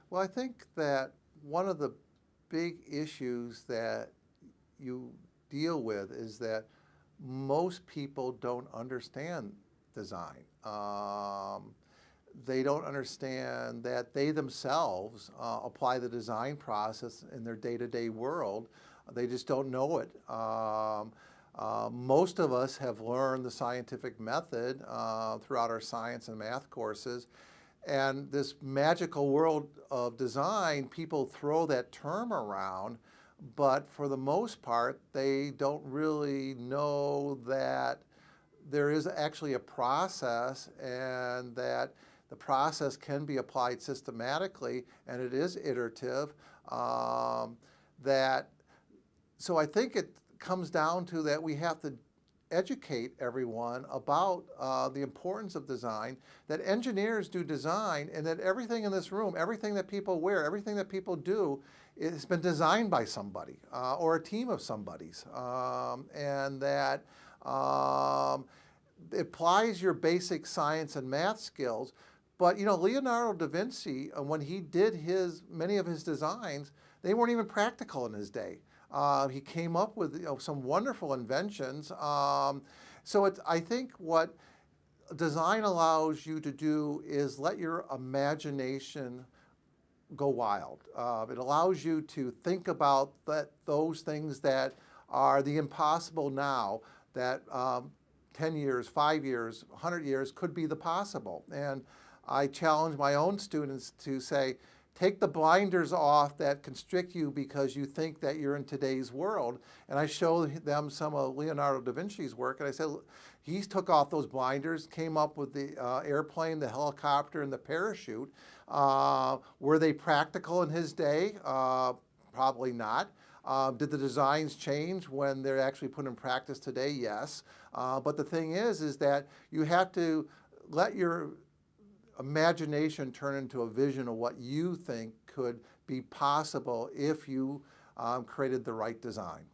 Well, I think that one of the big issues that you deal with is that most people don't understand design. They don't understand that they themselves apply the design process in their day-to-day world. They just don't know it. Most of us have learned the scientific method throughout our science and math courses. And this magical world of design, people throw that term around, but for the most part, they don't really know that there is actually a process and that the process can be applied systematically and it is iterative. So I think it comes down to that we have to educate everyone about the importance of design, that engineers do design, and that everything in this room, everything that people wear, everything that people do, has been designed by somebody or a team of somebody's, and that it applies your basic science and math skills. But you know, Leonardo da Vinci, when he did many of his designs, they weren't even practical in his day. He came up with some wonderful inventions. I think what design allows you to do is let your imagination go wild. It allows you to think about those things that are the impossible now that 10 years, 5 years, 100 years could be the possible. And I challenge my own students to say, take the blinders off that constrict you because you think that you're in today's world. And I show them some of Leonardo da Vinci's work, and I said, he took off those blinders, came up with the airplane, the helicopter, and the parachute. Were they practical in his day? Probably not. Did the designs change when they're actually put in practice today? Yes. But the thing is that you have to let your imagination turn into a vision of what you think could be possible if you created the right design.